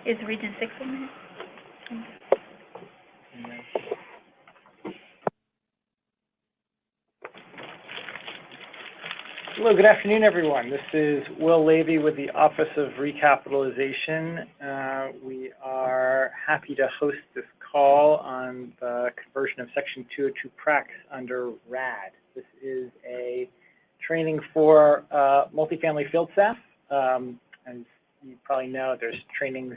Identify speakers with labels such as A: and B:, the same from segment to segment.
A: Is Region 6 in there?
B: Hello, good afternoon, everyone. This is Will Levy with the Office of Recapitalization. We are happy to host this call on the conversion of Section 202 PRACs under RAD. This is a training for multifamily field staff. As you probably know, there's trainings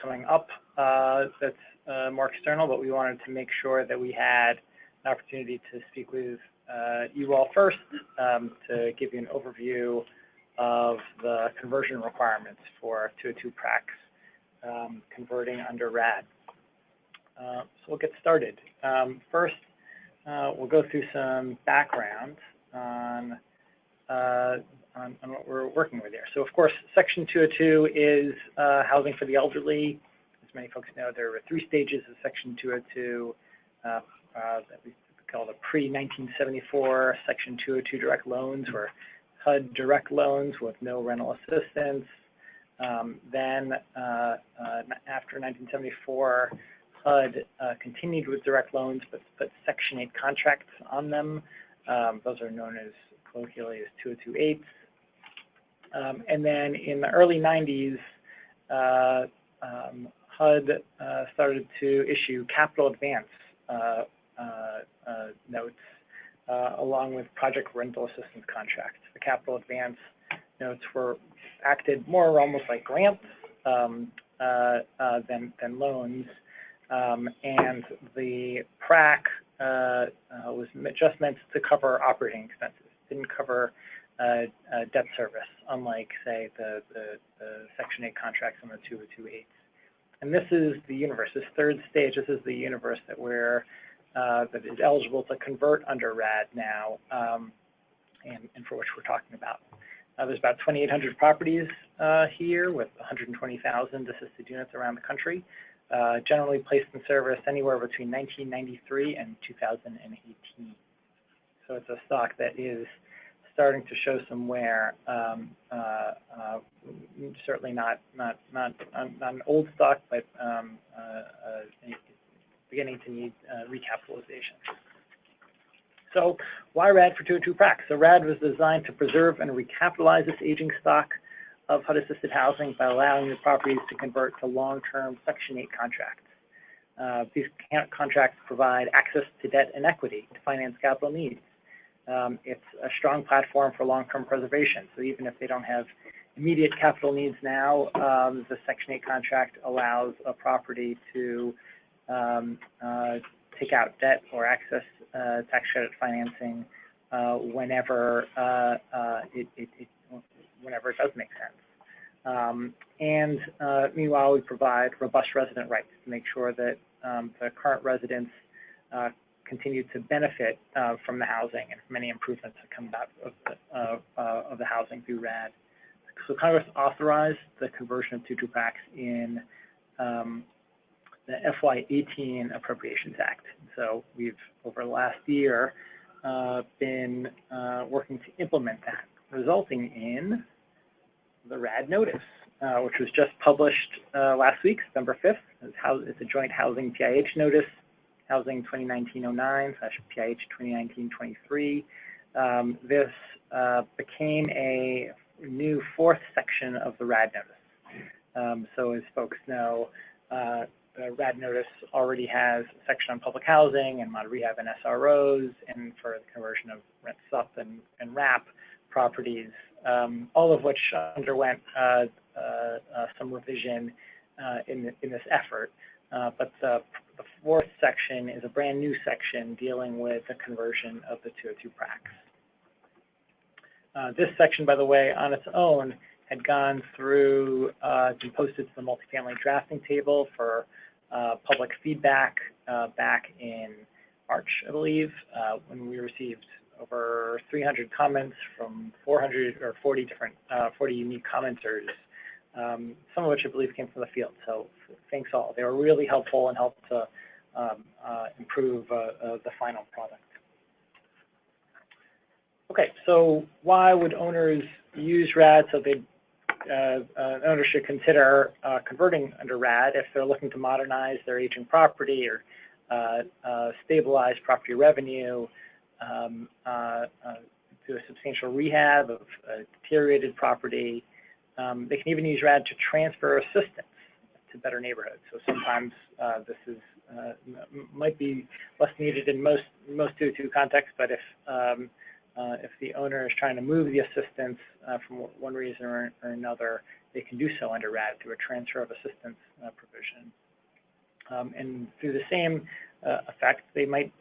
B: coming up that's more external, but we wanted to make sure that we had an opportunity to speak with you all first to give you an overview of the conversion requirements for 202 PRACs converting under RAD. So we'll get started. First, we'll go through some background on what we're working with here. So, of course, Section 202 is housing for the elderly. As many folks know, there are 3 stages of Section 202 that we call the pre-1974 Section 202 direct loans, or HUD direct loans with no rental assistance. Then, after 1974, HUD continued with direct loans, but put Section 8 contracts on them. Those are known as colloquially as 202-8s. And then in the early 90s, HUD started to issue capital advance notes along with project rental assistance contracts. The capital advance notes were acted more almost like grants than loans, and the PRAC was just meant to cover operating expenses, didn't cover debt service, unlike, say, the Section 8 contracts on the 202-8s. And this is the universe, this third stage, this is the universe that that is eligible to convert under RAD now, and for which we're talking about. There's about 2,800 properties here with 120,000 assisted units around the country, generally placed in service anywhere between 1993 and 2018. So it's a stock that is starting to show some wear. Certainly not an old stock, but beginning to need recapitalization. So why RAD for 202 PRAC? So RAD was designed to preserve and recapitalize this aging stock of HUD-assisted housing by allowing the properties to convert to long-term Section 8 contracts. These contracts provide access to debt and equity to finance capital needs. It's a strong platform for long-term preservation. So even if they don't have immediate capital needs now, the Section 8 contract allows a property to take out debt or access tax credit financing whenever whenever it does make sense. Meanwhile, we provide robust resident rights to make sure that the current residents continue to benefit from the housing and from any improvements that come out of the housing through RAD. So Congress authorized the conversion of 202 PRACs in the FY18 Appropriations Act. So we've, over the last year, been working to implement that, resulting in the RAD notice, which was just published last week, September 5th. It's a joint housing PIH notice, Housing 2019-09 / PIH 2019-23. This became a new 4th section of the RAD notice. So as folks know, the RAD notice already has a section on public housing and mod rehab and SROs, and for the conversion of rent sup and RAP properties, all of which underwent some revision in this effort. But the 4th section is a brand new section dealing with the conversion of the 202 PRACs. This section, by the way, on its own, had gone through, been posted to the multifamily drafting table for public feedback back in March, I believe, when we received over 300 comments from 440 different, 40 unique commenters, some of which I believe came from the field. So thanks all. They were really helpful and helped to improve the final product. Okay, so why would owners use RAD? So they'd owners should consider converting under RAD if they're looking to modernize their aging property or stabilize property revenue, do a substantial rehab of a deteriorated property. They can even use RAD to transfer assistance to better neighborhoods. So sometimes this is might be less needed in most 202 contexts, but if the owner is trying to move the assistance from one reason or another, they can do so under RAD through a transfer of assistance provision. And through the same effect, they might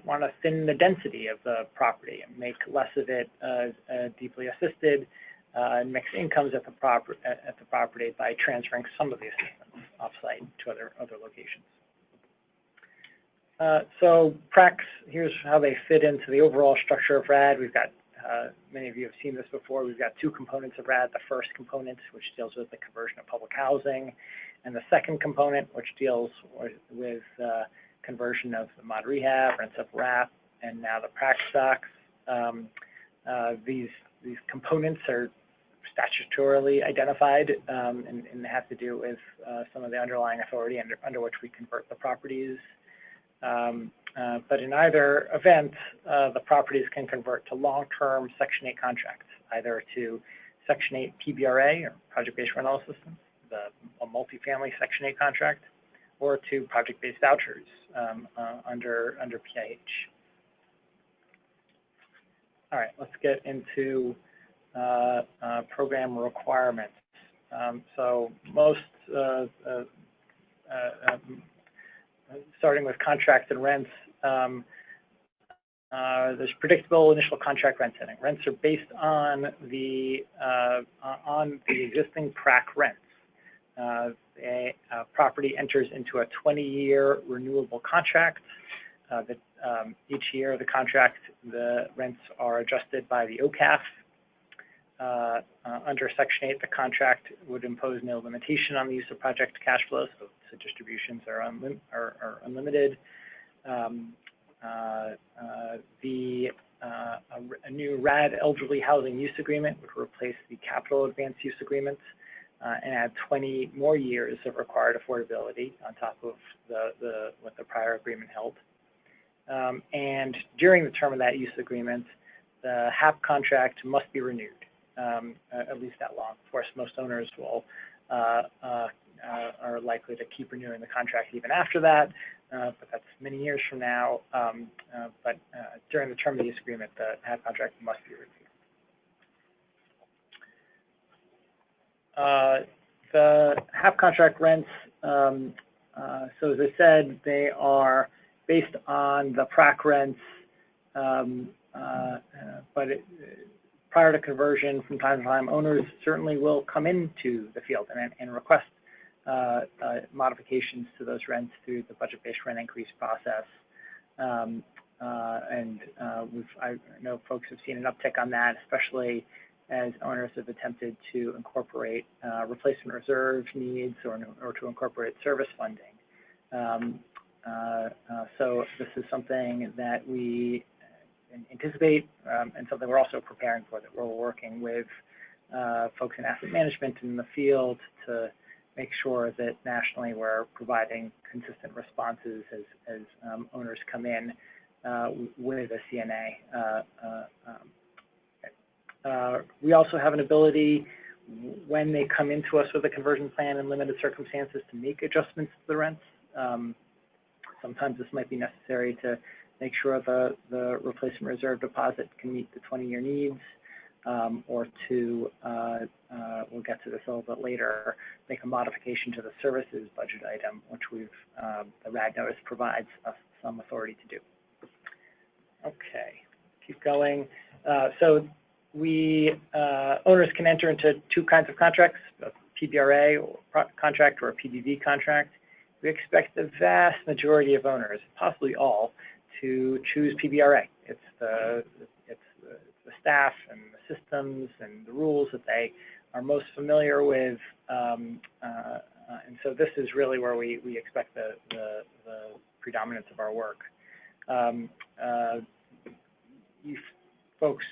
B: want to thin the density of the property and make less of it deeply assisted, and mix incomes at the property by transferring some of the assistance offsite to other locations. So PRACs, here's how they fit into the overall structure of RAD. We've got, many of you have seen this before, we've got two components of RAD. The first component, which deals with the conversion of public housing, and the second component, which deals with conversion of the mod rehab, rents up RAP, and now the PRAC stocks. These components are statutorily identified and have to do with some of the underlying authority under which we convert the properties. But in either event, the properties can convert to long-term Section 8 contracts, either to Section 8 PBRA, or project-based rental assistance, a multifamily Section 8 contract, or to project-based vouchers under PIH. All right, let's get into program requirements. So most starting with contracts and rents, there's predictable initial contract rent setting. Rents are based on the existing PRAC rents. A property enters into a 20-year renewable contract. Each year of the contract, the rents are adjusted by the OCAF. Under Section 8, the contract would impose no limitation on the use of project cash flows, so distributions are unlimited. A new RAD elderly housing use agreement would replace the capital advance use agreement and add 20 more years of required affordability on top of what the prior agreement held. And during the term of that use agreement, the HAP contract must be renewed. At least that long. Of course, most owners will are likely to keep renewing the contract even after that, but that's many years from now. But during the term of the use agreement, the HAP contract must be renewed. The HAP contract rents, so as I said, they are based on the PRAC rents, but prior to conversion, from time to time, owners certainly will come into the field and request modifications to those rents through the budget-based rent increase process. I know folks have seen an uptick on that, especially as owners have attempted to incorporate replacement reserve needs or to incorporate service funding. So this is something that we anticipate and something we're also preparing for, that we're working with folks in asset management in the field to make sure that nationally we're providing consistent responses as owners come in with a CNA. We also have an ability, when they come into us with a conversion plan in limited circumstances, to make adjustments to the rents. Sometimes this might be necessary to make sure the replacement reserve deposit can meet the 20-year needs, or to, we'll get to this a little bit later, make a modification to the services budget item, which the RAD notice provides us some authority to do. Okay, keep going. So owners can enter into two kinds of contracts, a PBRA contract or a PBV contract. We expect the vast majority of owners, possibly all, to choose PBRA. It's the staff and the systems and the rules that they are most familiar with, and so this is really where we expect the predominance of our work. You folks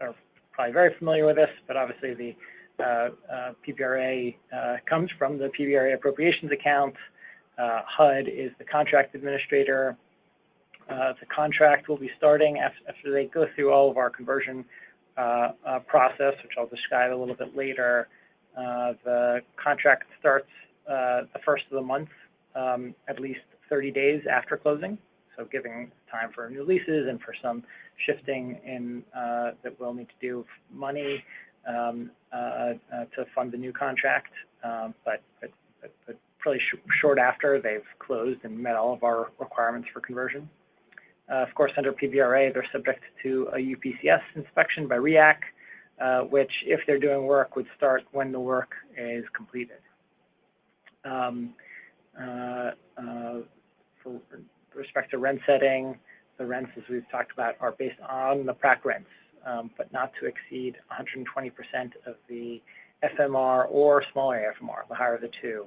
B: are probably very familiar with this, but obviously PBRA comes from the PBRA appropriations account. HUD is the contract administrator. The contract will be starting after they go through all of our conversion process, which I'll describe a little bit later. The contract starts the first of the month, at least 30 days after closing, so giving time for new leases and for some shifting in that we'll need to do money to fund the new contract, but pretty short after they've closed and met all of our requirements for conversion. Of course, under PBRA, they're subject to a UPCS inspection by RAC, which, if they're doing work, would start when the work is completed. For respect to rent setting, the rents, as we've talked about, are based on the PRAC rents, but not to exceed 120% of the FMR or small area FMR, the higher of the two.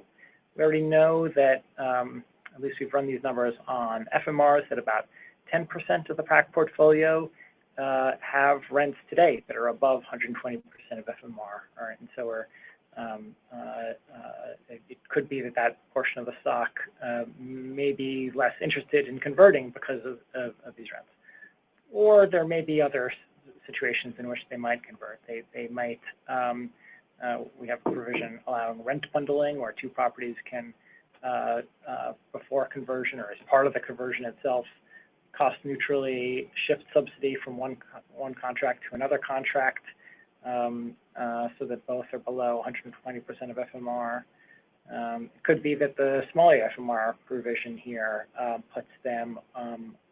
B: We already know that, at least we've run these numbers on FMRs, that about 10% of the PRAC portfolio have rents today that are above 120% of FMR. All right, and so we're, it could be that that portion of the stock may be less interested in converting because of these rents. Or there may be other situations in which they might convert. They might, we have a provision allowing rent bundling, where two properties can, before conversion or as part of the conversion itself, cost neutrally shift subsidy from one contract to another contract, so that both are below 120% of FMR. It could be that the small FMR provision here puts them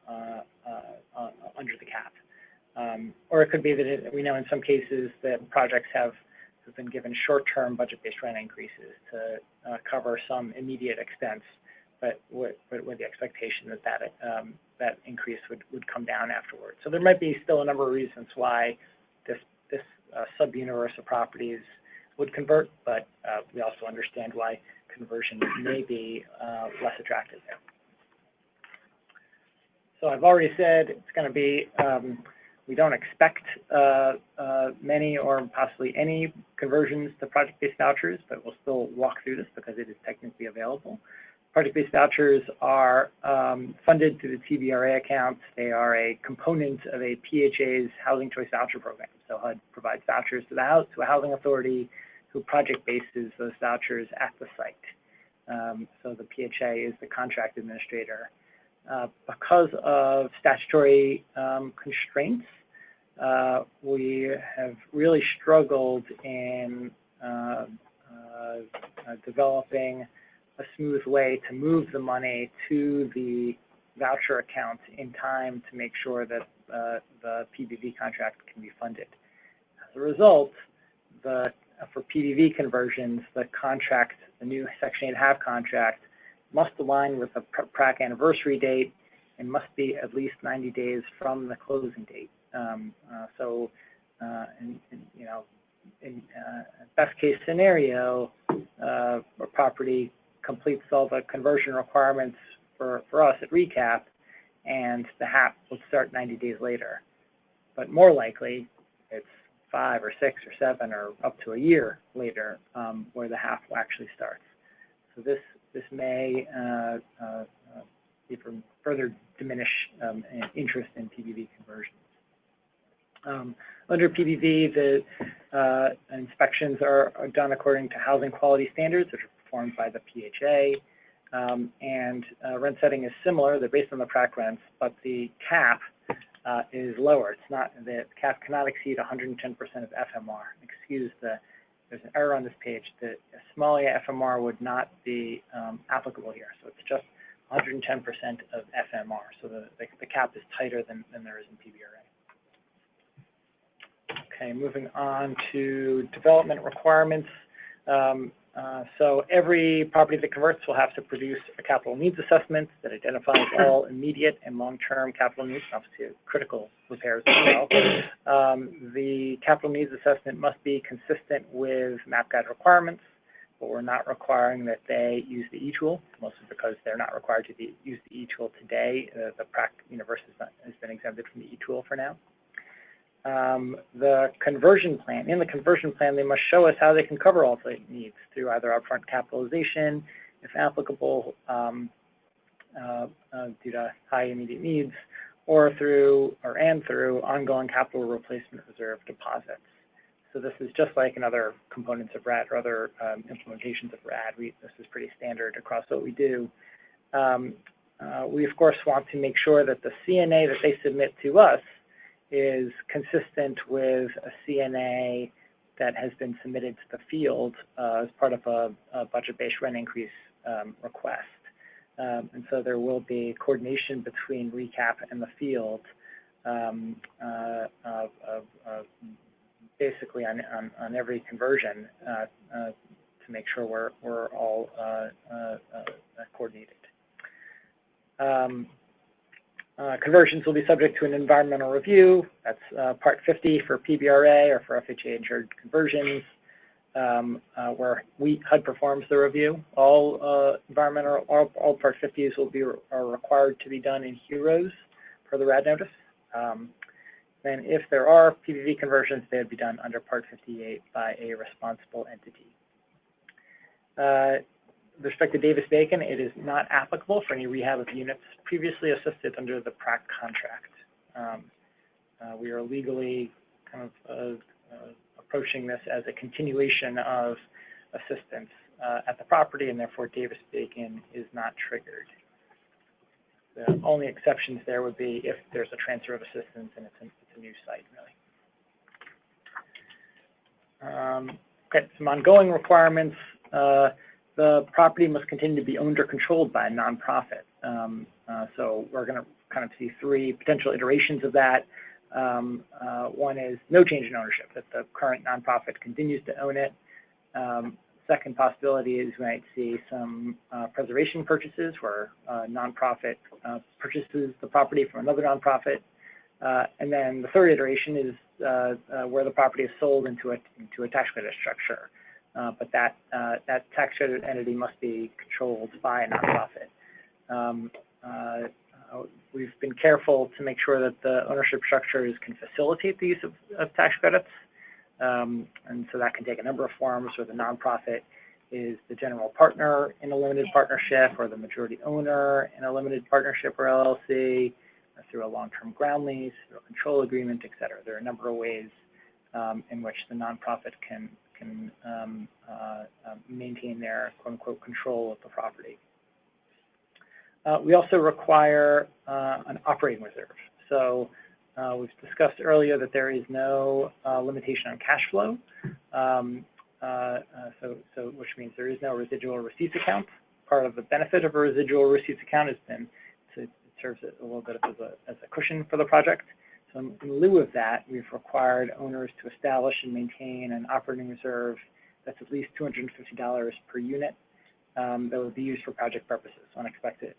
B: under the cap. Or it could be that we know in some cases that projects have been given short-term budget-based rent increases to cover some immediate expense, but with the expectation that that increase would come down afterwards. So there might be still a number of reasons why this sub-universe of properties would convert, but we also understand why conversion may be less attractive there. So I've already said it's going to be, we don't expect many or possibly any conversions to project-based vouchers, but we'll still walk through this because it is technically available. Project-based vouchers are funded through the TBRA account. They are a component of a PHA's housing choice voucher program. So HUD provides vouchers to a housing authority who project bases those vouchers at the site. So the PHA is the contract administrator. Because of statutory constraints, we have really struggled in developing a smooth way to move the money to the voucher account in time to make sure that the PBV contract can be funded. As a result, for PBV conversions, the contract, the new Section 8 HAV contract, must align with the PRAC anniversary date and must be at least 90 days from the closing date. In best case scenario, a property completes all the conversion requirements for us at recap, and the HAP will start 90 days later. But more likely, it's 5 or 6 or 7 or up to a year later where the HAP actually starts. So this may even further diminish interest in PBV conversions. Under PBV, the inspections are done according to housing quality standards, which are performed by the PHA, and rent setting is similar. They're based on the PRAC rents, but the cap is lower. It's not, the cap cannot exceed 110% of FMR. There's an error on this page. The small FMR would not be applicable here, so it's just 110% of FMR. So the cap is tighter than there is in PBRA. Okay, moving on to development requirements. So every property that converts will have to produce a capital needs assessment that identifies all immediate and long-term capital needs, obviously critical repairs as well. The capital needs assessment must be consistent with map guide requirements, but we're not requiring that they use the e-tool, mostly because they're not required to use the e-tool today. The PRAC universe has been exempted from the e-tool for now. The conversion plan, in the conversion plan, they must show us how they can cover all the needs through either upfront capitalization, if applicable, due to high immediate needs, or through ongoing capital replacement reserve deposits. So this is just like in other components of RAD or other implementations of RAD. This is pretty standard across what we do. We, of course, want to make sure that the CNA that they submit to us is consistent with a CNA that has been submitted to the field as part of a budget-based rent increase request. And so there will be coordination between RECAP and the field basically on every conversion to make sure we're all coordinated. Conversions will be subject to an environmental review. That's Part 50 for PBRA or for FHA-insured conversions, where HUD performs the review. All all Part 50s are required to be done in HEROES per the RAD notice. Then if there are PVV conversions, they would be done under Part 58 by a responsible entity. With respect to Davis-Bacon, it is not applicable for any rehab of units previously assisted under the PRAC contract. We are legally kind of approaching this as a continuation of assistance at the property, and therefore Davis-Bacon is not triggered. The only exceptions there would be if there's a transfer of assistance and it's a new site, really. Okay, some ongoing requirements. The property must continue to be owned or controlled by a nonprofit. So we're going to kind of see three potential iterations of that. One is no change in ownership, that the current nonprofit continues to own it. Second possibility is we might see some preservation purchases where a nonprofit purchases the property from another nonprofit. And then the third iteration is where the property is sold into a tax credit structure. But that tax credit entity must be controlled by a nonprofit. We've been careful to make sure that the ownership structures can facilitate the use of tax credits. And so that can take a number of forms, where the nonprofit is the general partner in a limited partnership, or the majority owner in a limited partnership or LLC, or through a long-term ground lease, through a control agreement, et cetera. There are a number of ways in which the nonprofit can maintain their quote-unquote control of the property. We also require an operating reserve. So we've discussed earlier that there is no limitation on cash flow, which means there is no residual receipts account. Part of the benefit of a residual receipts account has been it serves a little bit as a cushion for the project. So in lieu of that, we've required owners to establish and maintain an operating reserve that's at least $250 per unit that would be used for project purposes, unexpected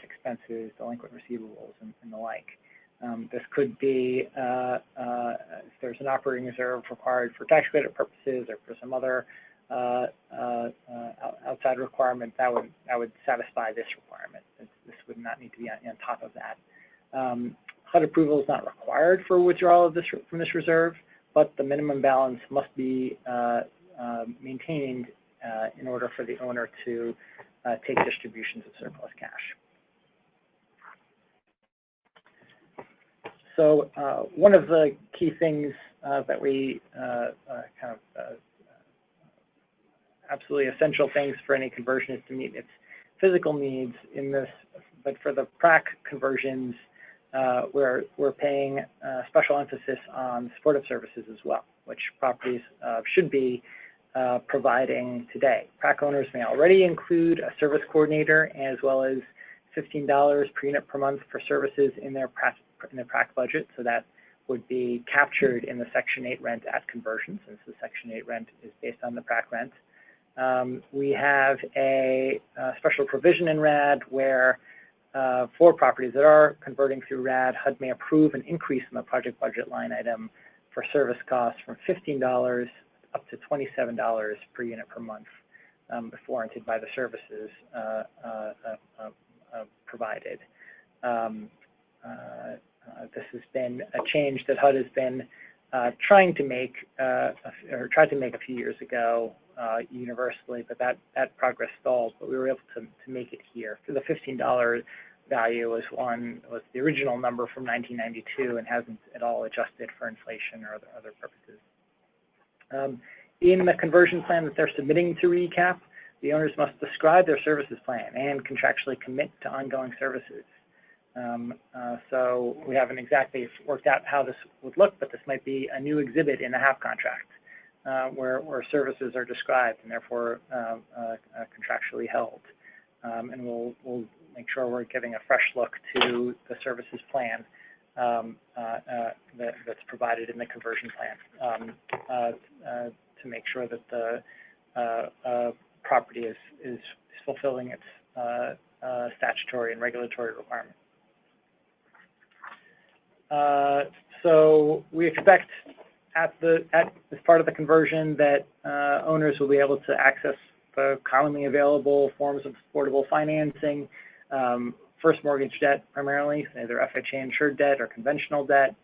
B: expenses, delinquent receivables, and the like. This could be if there's an operating reserve required for tax credit purposes or for some other outside requirement that would satisfy this requirement. This would not need to be on top of that. HUD approval is not required for withdrawal of from this reserve, but the minimum balance must be maintained in order for the owner to take distributions of surplus cash. So one of the key things that we absolutely essential things for any conversion is to meet its physical needs in this, but for the PRAC conversions, we're paying special emphasis on supportive services as well, which properties should be providing today. PRAC owners may already include a service coordinator, as well as $15 per unit per month for services in their PRAC budget. So that would be captured in the Section 8 rent at conversion, since the Section 8 rent is based on the PRAC rent. We have a special provision in RAD where for properties that are converting through RAD, HUD may approve an increase in the project budget line item for service costs from $15 up to $27 per unit per month, if warranted by the services provided. This has been a change that HUD has been trying to make, or tried to make a few years ago universally, but that progress stalled. But we were able to make it here. For the $15 value was the original number from 1992 and hasn't at all adjusted for inflation or other purposes. In the conversion plan that they're submitting to RECAP, the owners must describe their services plan and contractually commit to ongoing services. So we haven't exactly worked out how this would look, but this might be a new exhibit in the HAP contract where services are described and therefore contractually held. And we'll make sure we're giving a fresh look to the services plan that's provided in the conversion plan to make sure that the property is fulfilling its statutory and regulatory requirements. So we expect as part of the conversion that owners will be able to access the commonly available forms of supportable financing, first mortgage debt primarily, either FHA insured debt or conventional debt,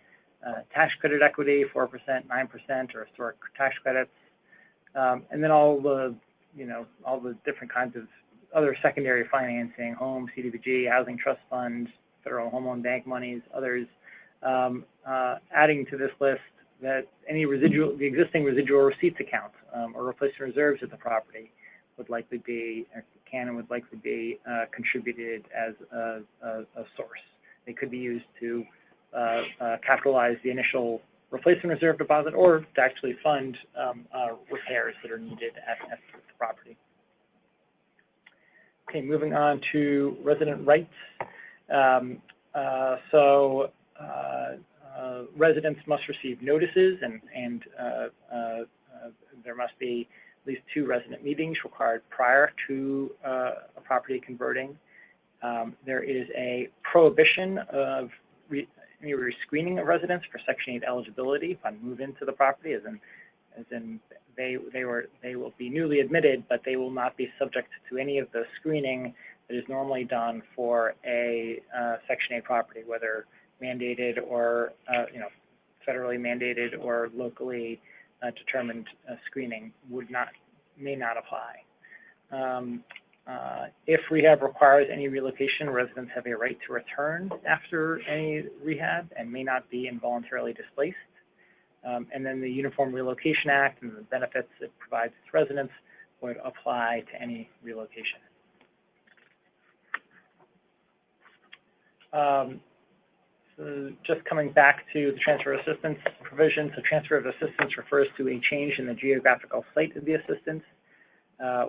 B: tax credit equity, 4%, 9%, or historic tax credits, and then all the different kinds of other secondary financing, home, CDBG, housing trust funds, federal home loan bank monies, others. Adding to this list that the existing residual receipts account or replacement reserves at the property would likely be, would likely be contributed as a source. They could be used to capitalize the initial replacement reserve deposit or to actually fund repairs that are needed at the property. Okay, moving on to resident rights. Residents must receive notices and there must be at least 2 resident meetings required prior to a property converting. There is a prohibition of rescreening of residents for Section 8 eligibility upon move into the property, as in they will be newly admitted, but they will not be subject to any of the screening that is normally done for a Section 8 property, whether mandated or federally mandated or locally determined screening may not apply. If rehab requires any relocation, residents have a right to return after any rehab and may not be involuntarily displaced. And then the Uniform Relocation Act and the benefits it provides its residents would apply to any relocation. So just coming back to the transfer of assistance provision. So transfer of assistance refers to a change in the geographical site of the assistance,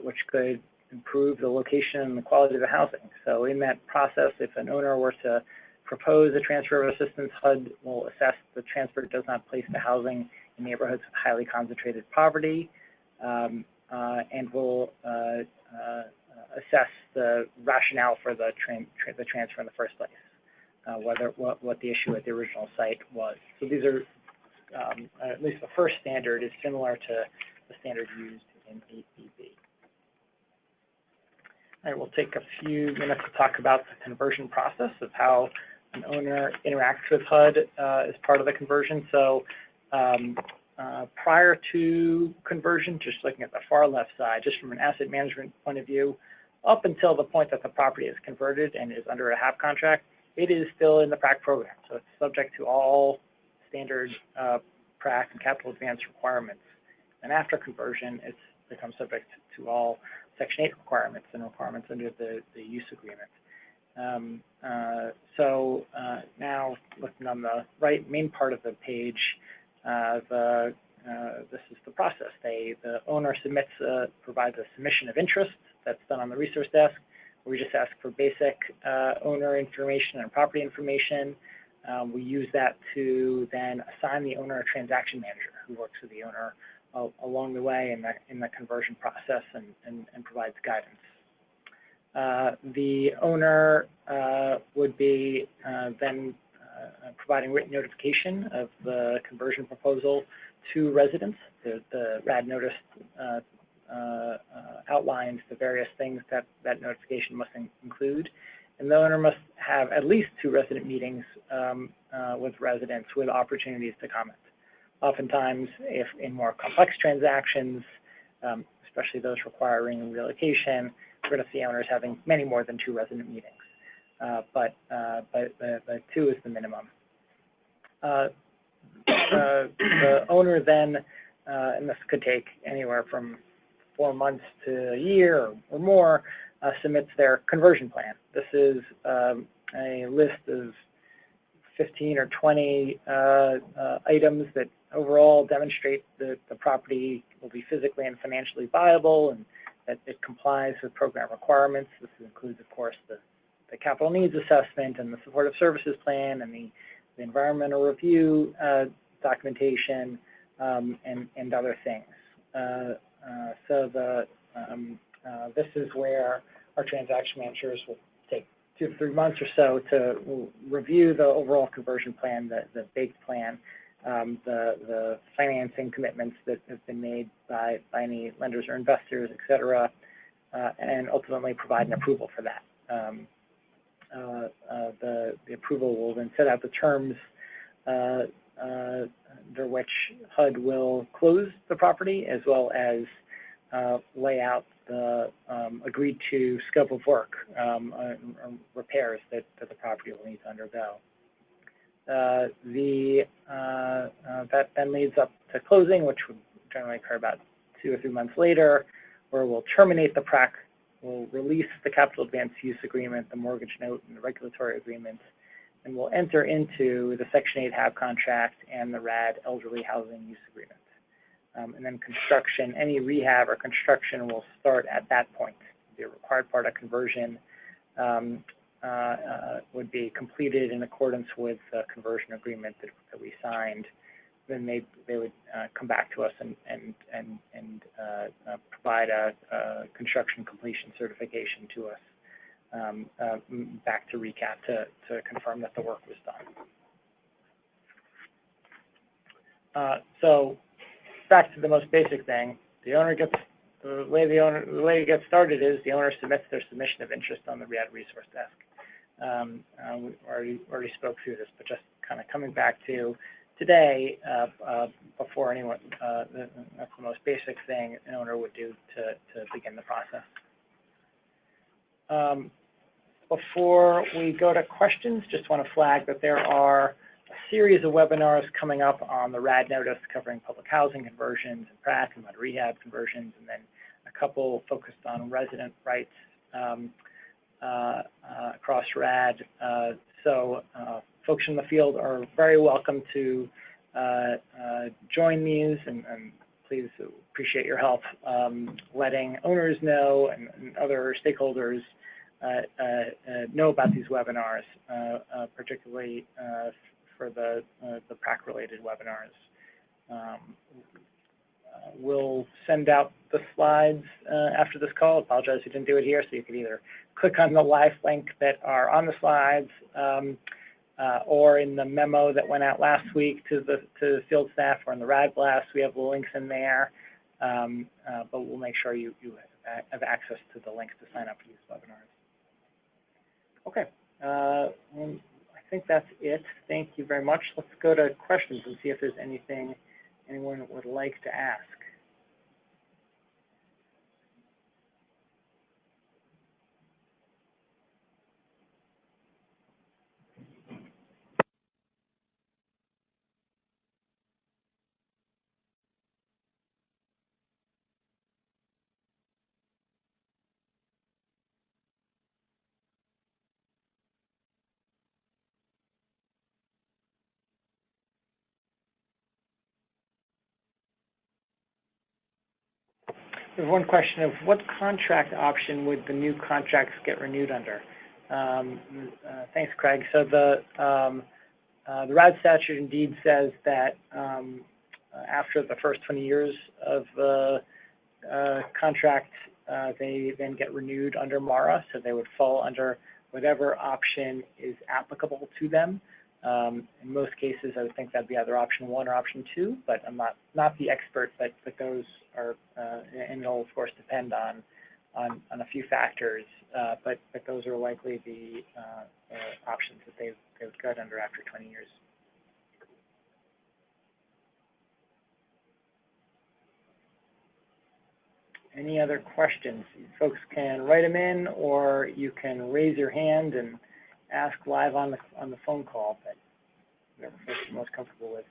B: which could improve the location and the quality of the housing. So in that process, if an owner were to propose a transfer of assistance, HUD will assess the transfer does not place the housing in neighborhoods of highly concentrated poverty, and will assess the rationale for the transfer in the first place. What the issue at the original site was. So these are, at least the first standard is similar to the standard used in 8BB. All right, we'll take a few minutes to talk about the conversion process of how an owner interacts with HUD as part of the conversion. So prior to conversion, just looking at the far left side, just from an asset management point of view, up until the point that the property is converted and is under a HAP contract, it is still in the PRAC program, so it's subject to all standard PRAC and capital advance requirements. And after conversion, it's become subject to all Section 8 requirements and requirements under the use agreement. Now, looking on the right main part of the page, this is the process. The owner provides a submission of interest that's done on the resource desk. We just ask for basic owner information and property information. We use that to then assign the owner a transaction manager who works with the owner along the way in the conversion process and provides guidance. The owner would be then providing written notification of the conversion proposal to residents. The RAD notice outlines the various things that notification must include, and the owner must have at least 2 resident meetings with residents with opportunities to comment. Oftentimes, if in more complex transactions, especially those requiring relocation, we're going to see owners having many more than 2 resident meetings, but 2 is the minimum. The owner then, and this could take anywhere from 4 months to a year or more, submits their conversion plan. This is a list of 15 or 20 items that overall demonstrate that the property will be physically and financially viable and that it complies with program requirements. This includes, of course, the capital needs assessment and the supportive services plan and the environmental review documentation and other things. This is where our transaction managers will take 2 to 3 months or so to review the overall conversion plan, the baked plan, the financing commitments that have been made by any lenders or investors, et cetera, and ultimately provide an approval for that. The approval will then set out the terms under which HUD will close the property, as well as lay out the agreed to scope of work, repairs that the property will need to undergo. That then leads up to closing, which would generally occur about 2 or 3 months later, where we'll terminate the PRAC, we'll release the capital advance use agreement, the mortgage note, and the regulatory agreements, and we'll enter into the Section 8 HAB contract and the RAD elderly housing use agreement. And then construction, any rehab or construction will start at that point. The required part of conversion would be completed in accordance with the conversion agreement that we signed. Then they would come back to us and provide a construction completion certification to us, back to recap to confirm that the work was done. So back to the most basic thing, the way it gets started is the owner submits their submission of interest on the RAD resource desk. We already spoke through this, but just kind of coming back to today, before anyone, that's the most basic thing an owner would do to begin the process. Before we go to questions, just want to flag that there are a series of webinars coming up on the RAD notice covering public housing conversions and PRAC and mud rehab conversions, and then a couple focused on resident rights across RAD. So folks in the field are very welcome to join these, and please appreciate your help letting owners know and other stakeholders know about these webinars, particularly for the PRAC-related webinars. We'll send out the slides after this call. I apologize we didn't do it here, so you could either click on the live link that are on the slides, or in the memo that went out last week to the field staff, or in the RAD blast. We have the links in there, but we'll make sure you have access to the links to sign up for these webinars. Okay, I think that's it. Thank you very much. Let's go to questions and see if there's anything anyone would like to ask. There's one question of what contract option would the new contracts get renewed under? Thanks, Craig. So the RAD statute indeed says that after the first 20 years of the contract, they then get renewed under MARA, so they would fall under whatever option is applicable to them. In most cases, I would think that'd be either option 1 or option 2, but I'm not the expert, but those are, and it'll of course depend on on a few factors, but those are likely the options that they would go under after 20 years. Any other questions? Folks can write them in, or you can raise your hand and ask live on the phone call, but whatever folks are most comfortable with.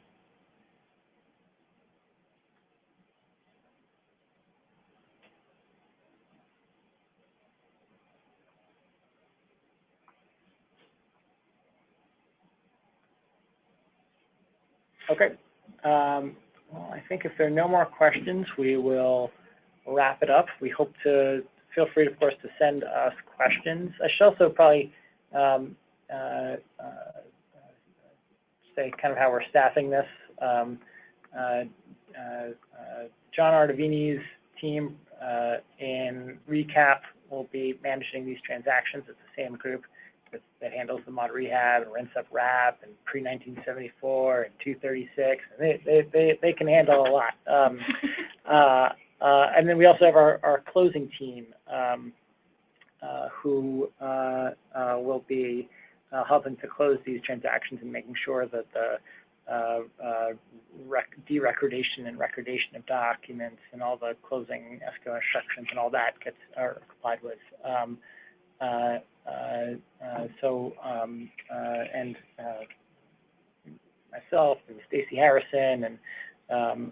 B: Okay. Well, I think if there are no more questions, we will wrap it up. We hope to feel free, of course, to send us questions. I should also probably say kind of how we're staffing this. John Ardavini's team in recap will be managing these transactions. It's the same group that handles the mod rehab and rents up RAP and pre-1974 and 236. And they can handle a lot. And then we also have our closing team who will be helping to close these transactions and making sure that the derecordation and recordation of documents and all the closing escrow instructions and all that are complied with. And myself and Stacey Harrison and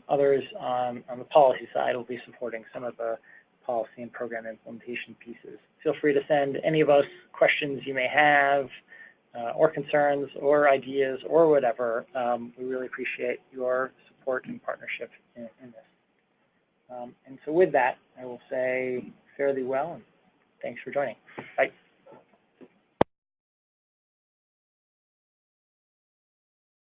B: others on the policy side will be supporting some of the policy and program implementation pieces. Feel free to send any of us questions you may have, or concerns, or ideas, or whatever. We really appreciate your support and partnership in this. And so with that, I will say fare thee well, and thanks for joining. Bye.